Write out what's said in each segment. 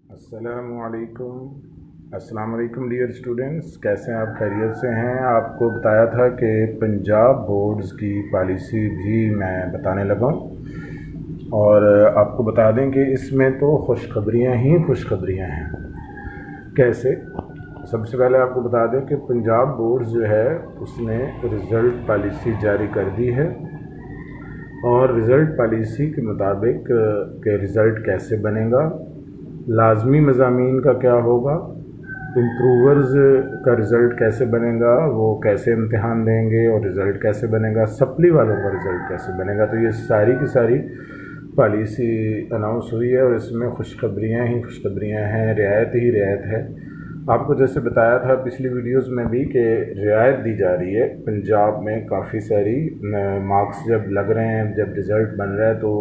अस्सलाम वालेकुम dear students, कैसे हैं आप? खैरियत से हैं? आपको बताया था कि पंजाब बोर्ड्स की पॉलिसी भी मैं बताने लगा हूँ और आपको बता दें कि इसमें तो खुशखबरियाँ ही खुशखबरियाँ हैं। कैसे? सबसे पहले आपको बता दें कि पंजाब बोर्ड्स जो है उसने रिज़ल्ट पॉलिसी जारी कर दी है और रिज़ल्ट पॉलिसी के मुताबिक के रिज़ल्ट कैसे बनेगा, लाजमी मज़ामीन का क्या होगा, इम्प्रूवर्स का रिज़ल्ट कैसे बनेगा, वो कैसे इम्तिहान देंगे और रिज़ल्ट कैसे बनेगा, सप्ली वालों का रिज़ल्ट कैसे बनेगा। तो ये सारी की सारी पॉलिसी अनाउंस हुई है और इसमें खुशखबरियाँ ही खुशखबरियाँ हैं, रियायत ही रियायत है। आपको जैसे बताया था पिछली वीडियोस में भी कि रियायत दी जा रही है पंजाब में काफ़ी सारी। मार्क्स जब लग रहे हैं, जब रिज़ल्ट बन रहा है तो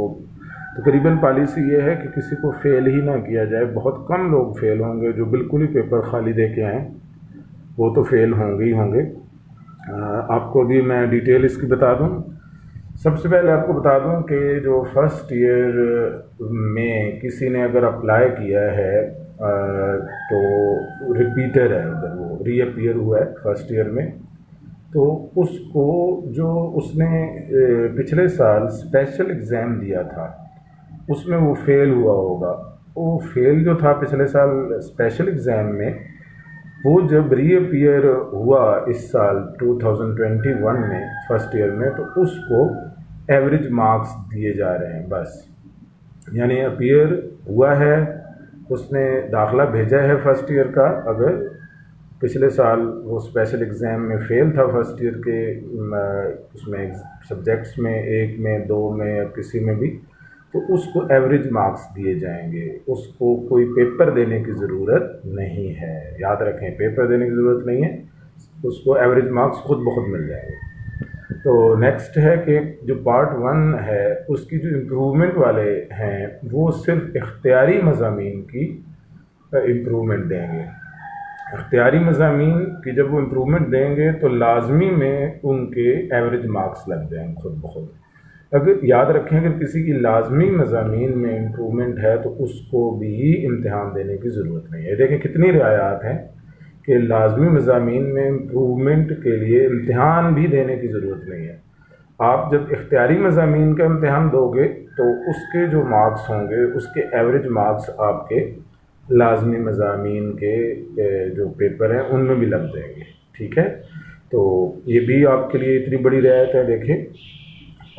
तकरीबन पॉलिसी ये है कि किसी को फ़ेल ही ना किया जाए। बहुत कम लोग फ़ेल होंगे, जो बिल्कुल ही पेपर खाली दे के आएँ वो तो फ़ेल होंगे ही होंगे। आपको भी मैं डिटेल इसकी बता दूं। सबसे पहले आपको बता दूं कि जो फर्स्ट ईयर में किसी ने अगर अप्लाई किया है तो रिपीटर है, उधर वो रीअपीयर हुआ है फर्स्ट ईयर में, तो उसको जो उसने पिछले साल स्पेशल एग्ज़ाम दिया था उसमें वो फ़ेल हुआ होगा। वो फ़ेल जो था पिछले साल स्पेशल एग्ज़ाम में, वो जब रीअपीयर हुआ इस साल 2021 में फ़र्स्ट ईयर में, तो उसको एवरेज मार्क्स दिए जा रहे हैं बस। यानी अपीयर हुआ है, उसने दाखिला भेजा है फ़र्स्ट ईयर का, अगर पिछले साल वो स्पेशल एग्ज़ाम में फ़ेल था फ़र्स्ट ईयर के उसमें सब्जेक्ट्स में, एक में, दो में या किसी में भी, तो उसको एवरेज मार्क्स दिए जाएंगे। उसको कोई पेपर देने की ज़रूरत नहीं है, याद रखें, पेपर देने की ज़रूरत नहीं है, उसको एवरेज मार्क्स खुद ब खुद मिल जाएंगे। तो नेक्स्ट है कि जो पार्ट 1 है उसकी जो इम्प्रूवमेंट वाले हैं वो सिर्फ इख्तियारी मज़ामीन की इम्प्रूवमेंट देंगे। इख्तियारी मज़ामीन की जब वो इम्प्रूवमेंट देंगे तो लाजमी में उनके एवरेज मार्क्स लग जाएंगे खुद ब खुद। अगर याद रखें, अगर किसी की लाजमी मज़ामीन में इम्प्रूवमेंट है तो उसको भी इम्तिहान देने की ज़रूरत नहीं है। देखें कितनी रियायत हैं कि लाजमी मज़ामीन में इम्प्रूवमेंट के लिए इम्तिहान भी देने की ज़रूरत नहीं है। आप जब इख्तियारी मज़ामीन का इम्तिहान दोगे तो उसके जो मार्क्स होंगे उसके एवरेज मार्क्स आपके लाजमी मज़ामीन के जो पेपर हैं उनमें भी लग जाएंगे। ठीक है, तो ये भी आपके लिए इतनी बड़ी रियायत है। देखें,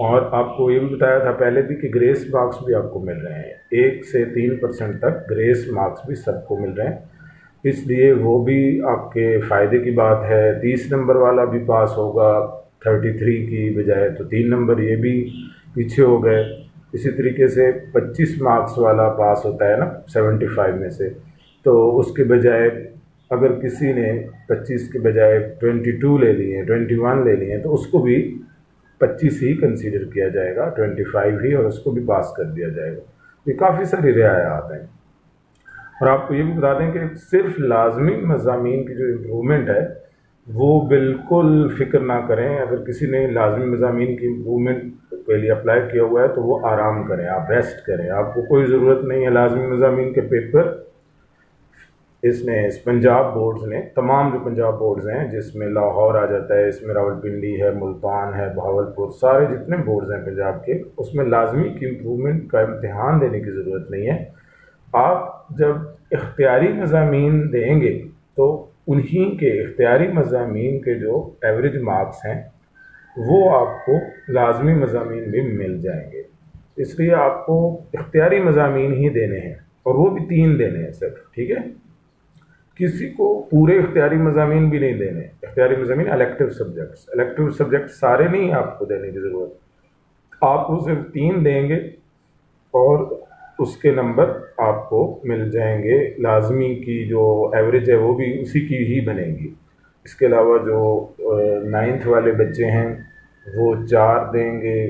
और आपको ये भी बताया था पहले भी कि ग्रेस मार्क्स भी आपको मिल रहे हैं, 1 से 3% तक ग्रेस मार्क्स भी सबको मिल रहे हैं, इसलिए वो भी आपके फ़ायदे की बात है। 30 नंबर वाला भी पास होगा 33 की बजाय, तो 3 नंबर ये भी पीछे हो गए। इसी तरीके से 25 मार्क्स वाला पास होता है ना 75 में से, तो उसके बजाय अगर किसी ने 25 के बजाय 22 ले लिए, 21 ले लिए, तो उसको भी 25 ही कंसीडर किया जाएगा, 25 ही, और उसको भी पास कर दिया जाएगा। ये काफ़ी सारी रियायत हैं। और आपको ये भी बता दें कि सिर्फ लाजमी मज़ामीन की जो इम्प्रूवमेंट है वो बिल्कुल फ़िक्र ना करें। अगर किसी ने लाजमी मज़ामीन की इम्प्रूवमेंट के लिए अप्लाई किया हुआ है तो वो आराम करें, आप रेस्ट करें, आपको कोई ज़रूरत नहीं है लाजमी मज़ामीन के पेपर। इसने पंजाब बोर्ड्स ने, तमाम जो पंजाब बोर्ड्स हैं जिसमें लाहौर आ जाता है, इसमें रावलपिंडी है, मुल्तान है, बहावलपुर, सारे जितने बोर्ड्स हैं पंजाब के, उसमें लाजमी की इम्प्रूवमेंट का इम्तिहान देने की ज़रूरत नहीं है। आप जब इख्तियारी मज़ामीन देंगे तो उन्हीं के इख्तियारी मज़ामीन के जो एवरेज मार्क्स हैं वो आपको लाजमी मज़ामीन भी मिल जाएंगे। इसलिए आपको इख्तियारी मज़ामीन ही देने हैं, और वो भी 3 देने हैं सिर्फ। ठीक है, किसी को पूरे इख्तियारी मज़ामीन भी नहीं देने। इख्तियारी मज़ामीन इलेक्टिव सब्जेक्ट सारे नहीं आपको देने की ज़रूरत, आपको सिर्फ 3 देंगे और उसके नंबर आपको मिल जाएंगे। लाजमी की जो एवरेज है वो भी उसी की ही बनेगी। इसके अलावा जो 9th वाले बच्चे हैं वो 4 देंगे,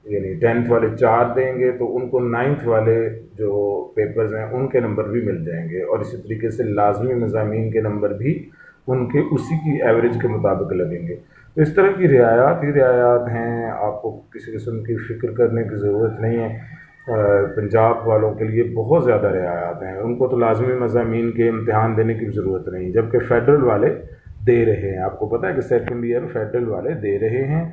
यानी 10th वाले 4 देंगे, तो उनको 9th वाले जो पेपर्स हैं उनके नंबर भी मिल जाएंगे, और इसी तरीके से लाजमी मज़ामीन के नंबर भी उनके उसी की एवरेज के मुताबिक लगेंगे। तो इस तरह की रियायत ही रियायत हैं, आपको किसी किस्म की फ़िक्र करने की ज़रूरत नहीं है। پنجاب والوں کے لیے بہت زیادہ رعایات ہیں، ان کو تو لازمی مضامین کے امتحان دینے کی ضرورت نہیں، جبکہ فیڈرل والے دے رہے ہیں۔ آپ کو پتہ ہے کہ سیکنڈ ایئر فیڈرل والے دے رہے ہیں۔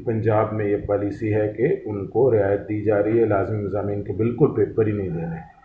پنجاب میں یہ پالیسی ہے کہ ان کو رعایت دی جا رہی ہے، لازمی مضامین کے بالکل پیپر ہی نہیں دے رہے۔